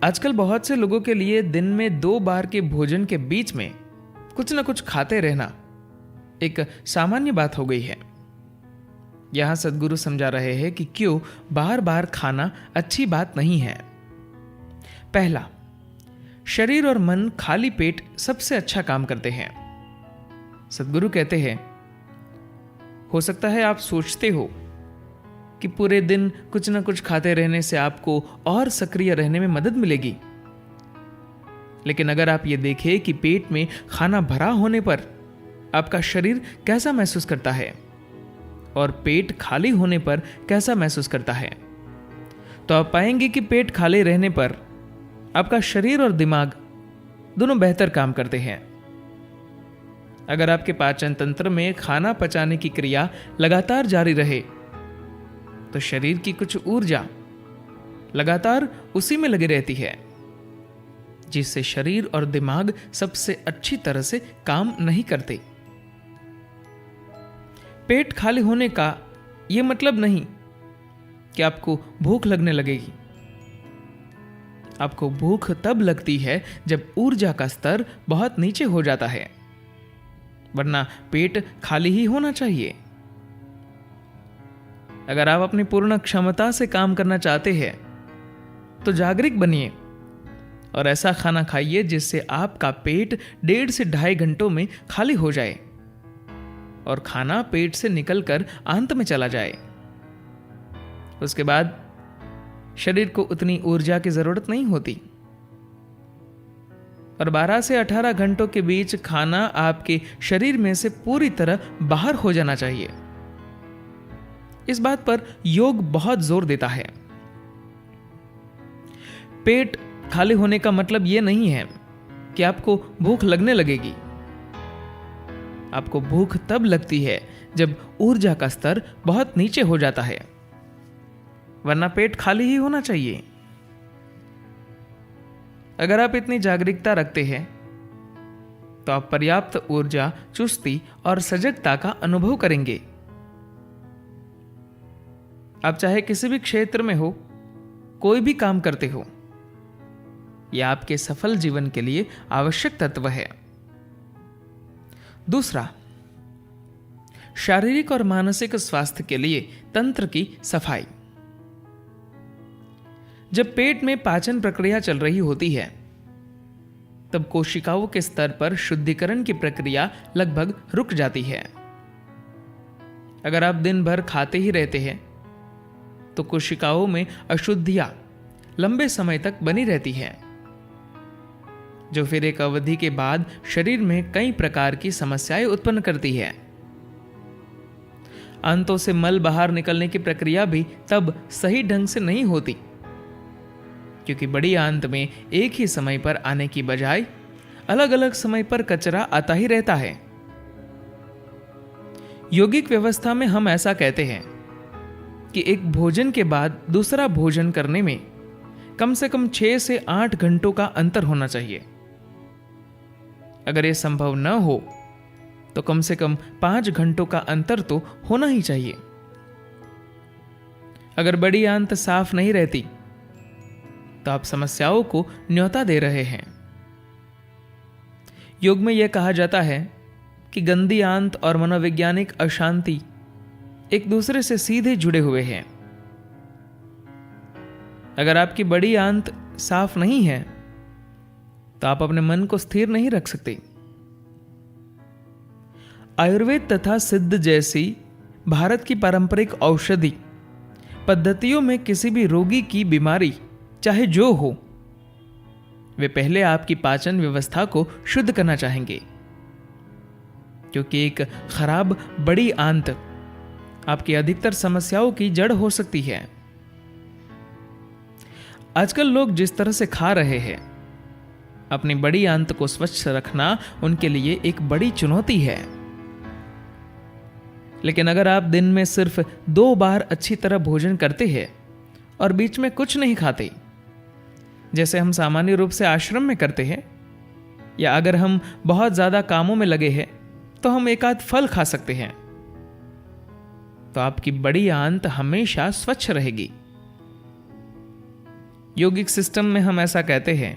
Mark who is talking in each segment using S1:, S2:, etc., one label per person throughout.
S1: आजकल बहुत से लोगों के लिए दिन में 2 बार के भोजन के बीच में कुछ न कुछ खाते रहना एक सामान्य बात हो गई है। यहां सद्गुरु समझा रहे हैं कि क्यों बार बार खाना अच्छी बात नहीं है। पहला, शरीर और मन खाली पेट सबसे अच्छा काम करते हैं। सद्गुरु कहते हैं, हो सकता है आप सोचते हो कि पूरे दिन कुछ न कुछ खाते रहने से आपको और सक्रिय रहने में मदद मिलेगी, लेकिन अगर आप ये देखें कि पेट में खाना भरा होने पर आपका शरीर कैसा महसूस करता है और पेट खाली होने पर कैसा महसूस करता है, तो आप पाएंगे कि पेट खाली रहने पर आपका शरीर और दिमाग दोनों बेहतर काम करते हैं। अगर आपके पाचन तंत्र में खाना पचाने की क्रिया लगातार जारी रहे तो शरीर की कुछ ऊर्जा लगातार उसी में लगी रहती है, जिससे शरीर और दिमाग सबसे अच्छी तरह से काम नहीं करते। पेट खाली होने का यह मतलब नहीं कि आपको भूख लगने लगेगी। आपको भूख तब लगती है जब ऊर्जा का स्तर बहुत नीचे हो जाता है, वरना पेट खाली ही होना चाहिए। अगर आप अपनी पूर्ण क्षमता से काम करना चाहते हैं तो जागरूक बनिए और ऐसा खाना खाइए जिससे आपका पेट 1.5 से 2.5 घंटों में खाली हो जाए और खाना पेट से निकलकर आंत में चला जाए। उसके बाद शरीर को उतनी ऊर्जा की जरूरत नहीं होती और 12 से 18 घंटों के बीच खाना आपके शरीर में से पूरी तरह बाहर हो जाना चाहिए। इस बात पर योग बहुत जोर देता है। पेट खाली होने का मतलब यह नहीं है कि आपको भूख लगने लगेगी। आपको भूख तब लगती है जब ऊर्जा का स्तर बहुत नीचे हो जाता है, वरना पेट खाली ही होना चाहिए। अगर आप इतनी जागरूकता रखते हैं तो आप पर्याप्त ऊर्जा, चुस्ती और सजगता का अनुभव करेंगे। आप चाहे किसी भी क्षेत्र में हो, कोई भी काम करते हो, यह आपके सफल जीवन के लिए आवश्यक तत्व है। दूसरा, शारीरिक और मानसिक स्वास्थ्य के लिए तंत्र की सफाई। जब पेट में पाचन प्रक्रिया चल रही होती है तब कोशिकाओं के स्तर पर शुद्धिकरण की प्रक्रिया लगभग रुक जाती है। अगर आप दिन भर खाते ही रहते हैं तो कोशिकाओं में अशुद्धियां लंबे समय तक बनी रहती है, जो फिर एक अवधि के बाद शरीर में कई प्रकार की समस्याएं उत्पन्न करती है। आंतों से मल बाहर निकलने की प्रक्रिया भी तब सही ढंग से नहीं होती, क्योंकि बड़ी आंत में एक ही समय पर आने की बजाय अलग अलग समय पर कचरा आता ही रहता है। यौगिक व्यवस्था में हम ऐसा कहते हैं कि एक भोजन के बाद दूसरा भोजन करने में कम से कम 6 से 8 घंटों का अंतर होना चाहिए। अगर यह संभव न हो तो कम से कम 5 घंटों का अंतर तो होना ही चाहिए। अगर बड़ी आंत साफ नहीं रहती तो आप समस्याओं को न्योता दे रहे हैं। योग में यह कहा जाता है कि गंदी आंत और मनोवैज्ञानिक अशांति एक दूसरे से सीधे जुड़े हुए हैं। अगर आपकी बड़ी आंत साफ नहीं है तो आप अपने मन को स्थिर नहीं रख सकते। आयुर्वेद तथा सिद्ध जैसी भारत की पारंपरिक औषधि पद्धतियों में किसी भी रोगी की बीमारी चाहे जो हो, वे पहले आपकी पाचन व्यवस्था को शुद्ध करना चाहेंगे, क्योंकि एक खराब बड़ी आंत आपकी अधिकतर समस्याओं की जड़ हो सकती है। आजकल लोग जिस तरह से खा रहे हैं, अपनी बड़ी आंत को स्वच्छ रखना उनके लिए एक बड़ी चुनौती है। लेकिन अगर आप दिन में सिर्फ 2 बार अच्छी तरह भोजन करते हैं और बीच में कुछ नहीं खाते, जैसे हम सामान्य रूप से आश्रम में करते हैं, या अगर हम बहुत ज्यादा कामों में लगे हैं तो हम एक आध फल खा सकते हैं, तो आपकी बड़ी आंत हमेशा स्वच्छ रहेगी। योगिक सिस्टम में हम ऐसा कहते हैं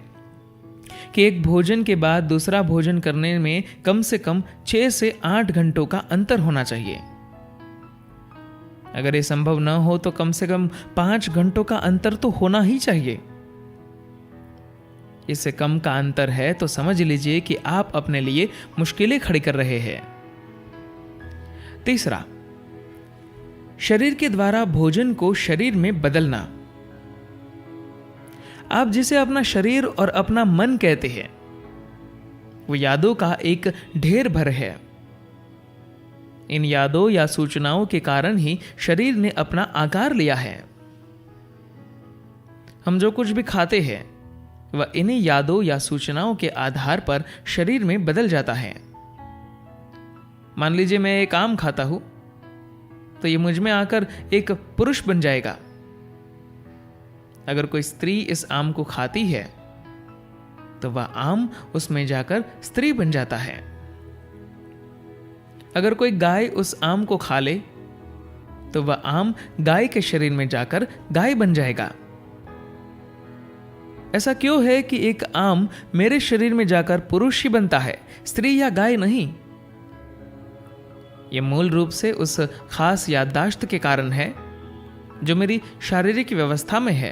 S1: कि एक भोजन के बाद दूसरा भोजन करने में कम से कम 6 से 8 घंटों का अंतर होना चाहिए। अगर ये संभव न हो तो कम से कम 5 घंटों का अंतर तो होना ही चाहिए। इससे कम का अंतर है तो समझ लीजिए कि आप अपने लिए मुश्किलें खड़ी कर रहे हैं। तीसरा, शरीर के द्वारा भोजन को शरीर में बदलना। आप जिसे अपना शरीर और अपना मन कहते हैं, वो यादों का एक ढेर भर है। इन यादों या सूचनाओं के कारण ही शरीर ने अपना आकार लिया है। हम जो कुछ भी खाते हैं वह इन्हीं यादों या सूचनाओं के आधार पर शरीर में बदल जाता है। मान लीजिए मैं एक आम खाता हूं तो ये मुझ में आकर एक पुरुष बन जाएगा। अगर कोई स्त्री इस आम को खाती है तो वह आम उसमें जाकर स्त्री बन जाता है। अगर कोई गाय उस आम को खा ले तो वह आम गाय के शरीर में जाकर गाय बन जाएगा। ऐसा क्यों है कि एक आम मेरे शरीर में जाकर पुरुष ही बनता है, स्त्री या गाय नहीं? यह मूल रूप से उस खास याददाश्त के कारण है जो मेरी शारीरिक व्यवस्था में है।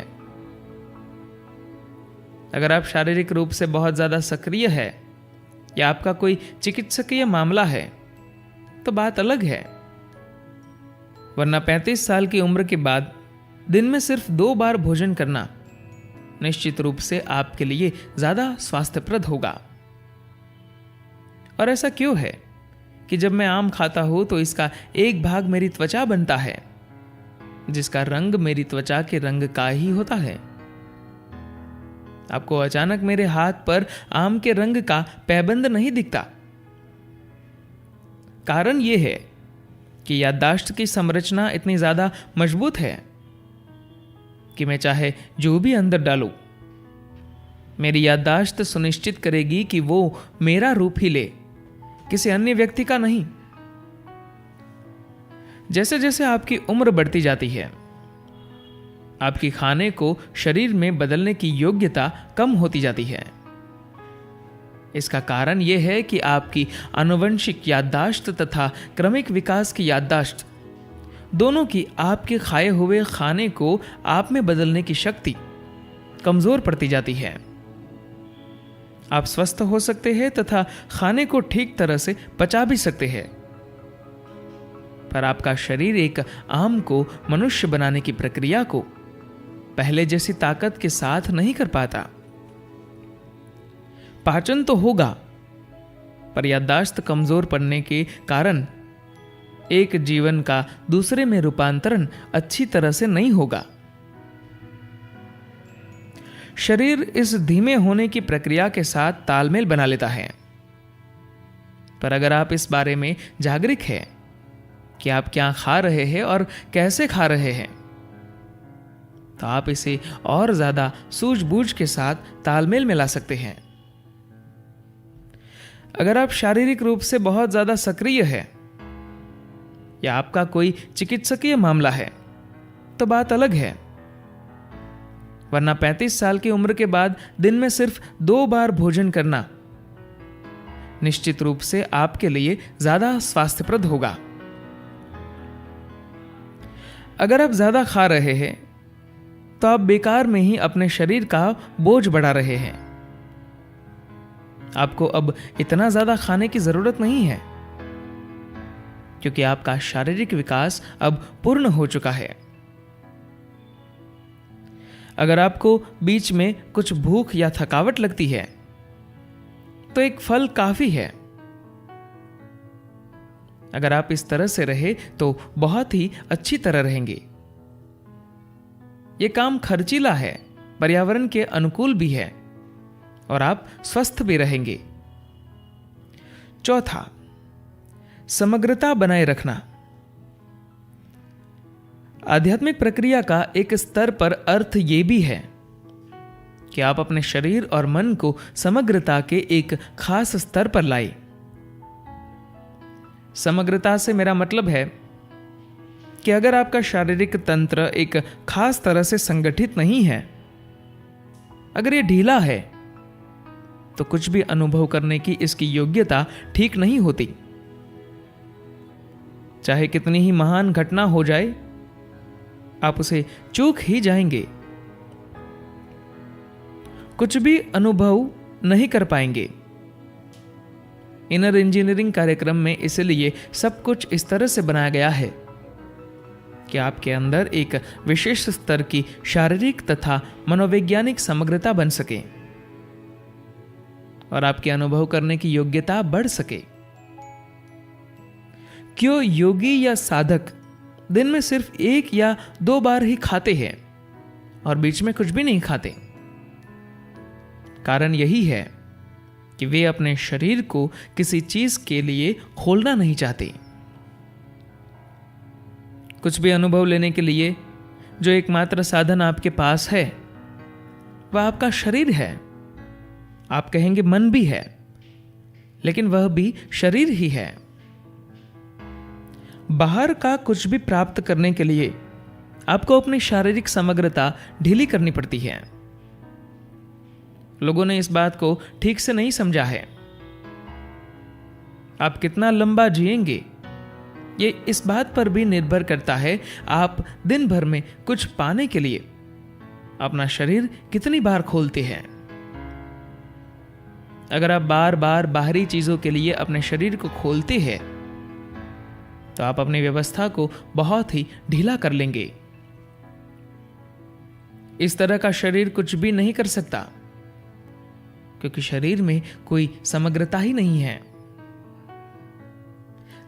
S1: अगर आप शारीरिक रूप से बहुत ज्यादा सक्रिय है या आपका कोई चिकित्सकीय मामला है तो बात अलग है, वरना 35 साल की उम्र के बाद दिन में सिर्फ 2 बार भोजन करना निश्चित रूप से आपके लिए ज्यादा स्वास्थ्यप्रद होगा। और ऐसा क्यों है कि जब मैं आम खाता हूं तो इसका एक भाग मेरी त्वचा बनता है, जिसका रंग मेरी त्वचा के रंग का ही होता है। आपको अचानक मेरे हाथ पर आम के रंग का पैबंद नहीं दिखता। कारण यह है कि याददाश्त की संरचना इतनी ज्यादा मजबूत है कि मैं चाहे जो भी अंदर डालूं, मेरी याददाश्त सुनिश्चित करेगी कि वो मेरा रूप ही ले, किसी अन्य व्यक्ति का नहीं। जैसे जैसे आपकी उम्र बढ़ती जाती है, आपकी खाने को शरीर में बदलने की योग्यता कम होती जाती है। इसका कारण यह है कि आपकी आनुवंशिक याददाश्त तथा क्रमिक विकास की याददाश्त दोनों की आपके खाए हुए खाने को आप में बदलने की शक्ति कमजोर पड़ती जाती है। आप स्वस्थ हो सकते हैं तथा खाने को ठीक तरह से पचा भी सकते हैं, पर आपका शरीर एक आम को मनुष्य बनाने की प्रक्रिया को पहले जैसी ताकत के साथ नहीं कर पाता। पाचन तो होगा, पर याददाश्त कमजोर पड़ने के कारण एक जीवन का दूसरे में रूपांतरण अच्छी तरह से नहीं होगा। शरीर इस धीमे होने की प्रक्रिया के साथ तालमेल बना लेता है, पर अगर आप इस बारे में जागरूक हैं कि आप क्या खा रहे हैं और कैसे खा रहे हैं, तो आप इसे और ज्यादा सूझबूझ के साथ तालमेल में ला सकते हैं। अगर आप शारीरिक रूप से बहुत ज्यादा सक्रिय है या आपका कोई चिकित्सकीय मामला है तो बात अलग है, वरना 35 साल की उम्र के बाद दिन में सिर्फ 2 बार भोजन करना निश्चित रूप से आपके लिए ज्यादा स्वास्थ्यप्रद होगा। अगर आप ज्यादा खा रहे हैं तो आप बेकार में ही अपने शरीर का बोझ बढ़ा रहे हैं। आपको अब इतना ज्यादा खाने की जरूरत नहीं है, क्योंकि आपका शारीरिक विकास अब पूर्ण हो चुका है। अगर आपको बीच में कुछ भूख या थकावट लगती है तो एक फल काफी है। अगर आप इस तरह से रहे तो बहुत ही अच्छी तरह रहेंगे। यह काम खर्चीला है, पर्यावरण के अनुकूल भी है और आप स्वस्थ भी रहेंगे। चौथा, समग्रता बनाए रखना। आध्यात्मिक प्रक्रिया का एक स्तर पर अर्थ यह भी है कि आप अपने शरीर और मन को समग्रता के एक खास स्तर पर लाए। समग्रता से मेरा मतलब है कि अगर आपका शारीरिक तंत्र एक खास तरह से संगठित नहीं है अगर ये ढीला है तो कुछ भी अनुभव करने की इसकी योग्यता ठीक नहीं होती। चाहे कितनी ही महान घटना हो जाए, आप उसे चूक ही जाएंगे, कुछ भी अनुभव नहीं कर पाएंगे। इनर इंजीनियरिंग कार्यक्रम में इसलिए सब कुछ इस तरह से बनाया गया है कि आपके अंदर एक विशेष स्तर की शारीरिक तथा मनोवैज्ञानिक समग्रता बन सके और आपके अनुभव करने की योग्यता बढ़ सके। क्यों योगी या साधक दिन में सिर्फ 1 या 2 बार ही खाते हैं और बीच में कुछ भी नहीं खाते? कारण यही है कि वे अपने शरीर को किसी चीज के लिए खोलना नहीं चाहते। कुछ भी अनुभव लेने के लिए जो एकमात्र साधन आपके पास है वह आपका शरीर है। आप कहेंगे मन भी है, लेकिन वह भी शरीर ही है। बाहर का कुछ भी प्राप्त करने के लिए आपको अपनी शारीरिक समग्रता ढीली करनी पड़ती है। लोगों ने इस बात को ठीक से नहीं समझा है। आप कितना लंबा जिएंगे ये इस बात पर भी निर्भर करता है आप दिन भर में कुछ पाने के लिए अपना शरीर कितनी बार खोलते हैं। अगर आप बार बार बाहरी चीजों के लिए अपने शरीर को खोलते हैं तो आप अपनी व्यवस्था को बहुत ही ढीला कर लेंगे। इस तरह का शरीर कुछ भी नहीं कर सकता, क्योंकि शरीर में कोई समग्रता ही नहीं है।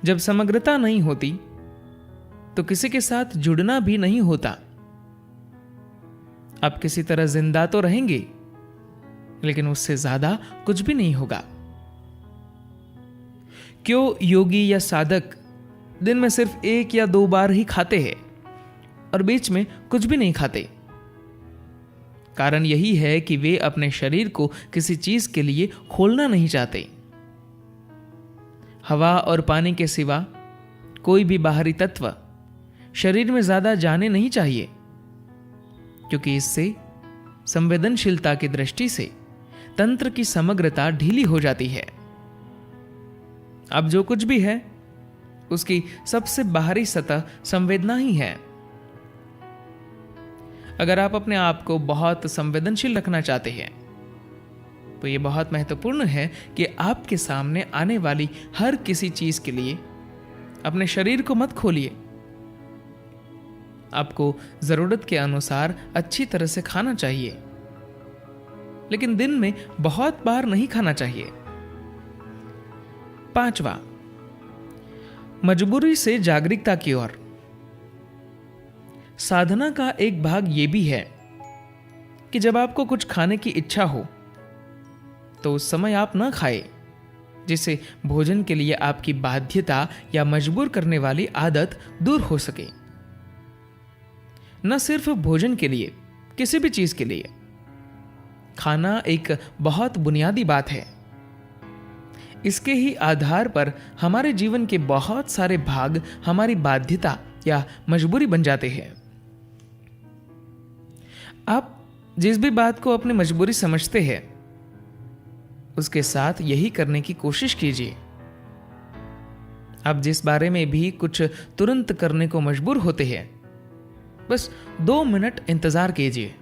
S1: जब समग्रता नहीं होती तो किसी के साथ जुड़ना भी नहीं होता। आप किसी तरह जिंदा तो रहेंगे, लेकिन उससे ज्यादा कुछ भी नहीं होगा। क्यों योगी या साधक दिन में सिर्फ 1 या 2 बार ही खाते हैं और बीच में कुछ भी नहीं खाते? कारण यही है कि वे अपने शरीर को किसी चीज के लिए खोलना नहीं चाहते। हवा और पानी के सिवा कोई भी बाहरी तत्व शरीर में ज्यादा जाने नहीं चाहिए, क्योंकि इससे संवेदनशीलता की दृष्टि से तंत्र की समग्रता ढीली हो जाती है। अब जो कुछ भी है उसकी सबसे बाहरी सतह संवेदना ही है। अगर आप अपने आप को बहुत संवेदनशील रखना चाहते हैं तो यह बहुत महत्वपूर्ण है कि आपके सामने आने वाली हर किसी चीज के लिए अपने शरीर को मत खोलिए। आपको जरूरत के अनुसार अच्छी तरह से खाना चाहिए, लेकिन दिन में बहुत बार नहीं खाना चाहिए। 5वां, मजबूरी से जागरूकता की ओर। साधना का एक भाग यह भी है कि जब आपको कुछ खाने की इच्छा हो तो उस समय आप न खाएं, जिससे भोजन के लिए आपकी बाध्यता या मजबूर करने वाली आदत दूर हो सके। न सिर्फ भोजन के लिए, किसी भी चीज के लिए खाना एक बहुत बुनियादी बात है। इसके ही आधार पर हमारे जीवन के बहुत सारे भाग हमारी बाध्यता या मजबूरी बन जाते हैं। आप जिस भी बात को अपनी मजबूरी समझते हैं उसके साथ यही करने की कोशिश कीजिए। आप जिस बारे में भी कुछ तुरंत करने को मजबूर होते हैं, बस 2 मिनट इंतजार कीजिए।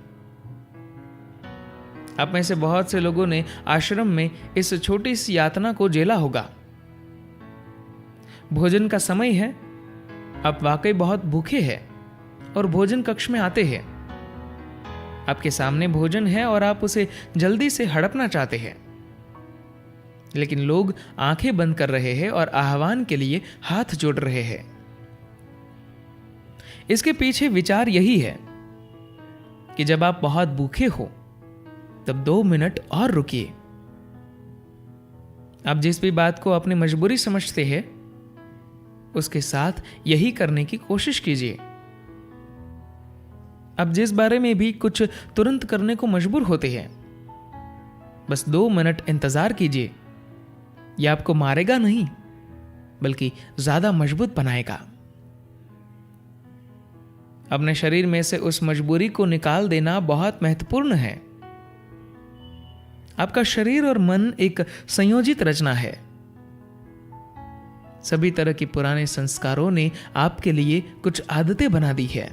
S1: आप में से बहुत से लोगों ने आश्रम में इस छोटी सी यातना को झेला होगा। भोजन का समय है, आप वाकई बहुत भूखे हैं और भोजन कक्ष में आते हैं। आपके सामने भोजन है और आप उसे जल्दी से हड़पना चाहते हैं, लेकिन लोग आंखें बंद कर रहे हैं और आह्वान के लिए हाथ जोड़ रहे हैं। इसके पीछे विचार यही है कि जब आप बहुत भूखे हो तब 2 मिनट और रुकिए। आप जिस भी बात को अपनी मजबूरी समझते हैं उसके साथ यही करने की कोशिश कीजिए। आप जिस बारे में भी कुछ तुरंत करने को मजबूर होते हैं, बस 2 मिनट इंतजार कीजिए। यह आपको मारेगा नहीं, बल्कि ज्यादा मजबूत बनाएगा। अपने शरीर में से उस मजबूरी को निकाल देना बहुत महत्वपूर्ण है। आपका शरीर और मन एक संयोजित रचना है। सभी तरह के पुराने संस्कारों ने आपके लिए कुछ आदतें बना दी है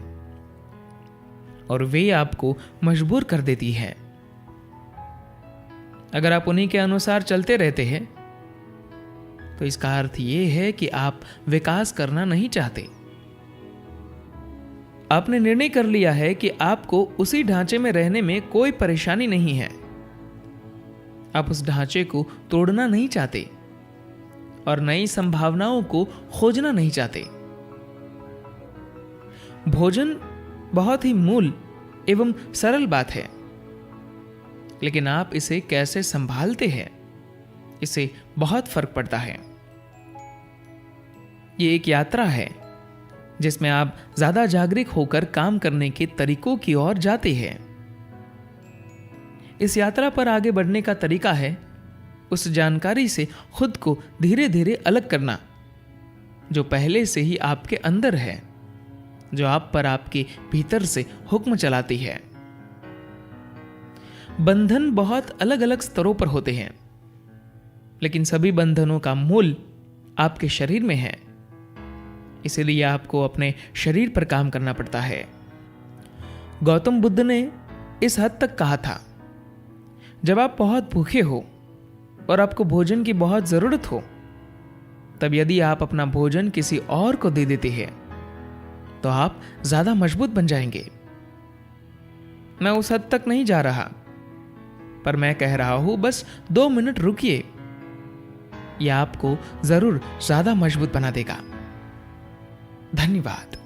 S1: और वे आपको मजबूर कर देती है। अगर आप उन्हीं के अनुसार चलते रहते हैं तो इसका अर्थ यह है कि आप विकास करना नहीं चाहते। आपने निर्णय कर लिया है कि आपको उसी ढांचे में रहने में कोई परेशानी नहीं है। आप उस ढांचे को तोड़ना नहीं चाहते और नई संभावनाओं को खोजना नहीं चाहते। भोजन बहुत ही मूल एवं सरल बात है, लेकिन आप इसे कैसे संभालते हैं इससे बहुत फर्क पड़ता है। ये एक यात्रा है जिसमें आप ज्यादा जागरूक होकर काम करने के तरीकों की ओर जाते हैं। इस यात्रा पर आगे बढ़ने का तरीका है उस जानकारी से खुद को धीरे धीरे अलग करना जो पहले से ही आपके अंदर है, जो आप पर आपके भीतर से हुक्म चलाती है। बंधन बहुत अलग अलग स्तरों पर होते हैं, लेकिन सभी बंधनों का मूल आपके शरीर में है। इसीलिए आपको अपने शरीर पर काम करना पड़ता है। गौतम बुद्ध ने इस हद तक कहा था, जब आप बहुत भूखे हो और आपको भोजन की बहुत जरूरत हो, तब यदि आप अपना भोजन किसी और को दे देते हैं तो आप ज्यादा मजबूत बन जाएंगे। मैं उस हद तक नहीं जा रहा, पर मैं कह रहा हूं बस 2 मिनट रुकिए, यह आपको जरूर ज्यादा मजबूत बना देगा। धन्यवाद।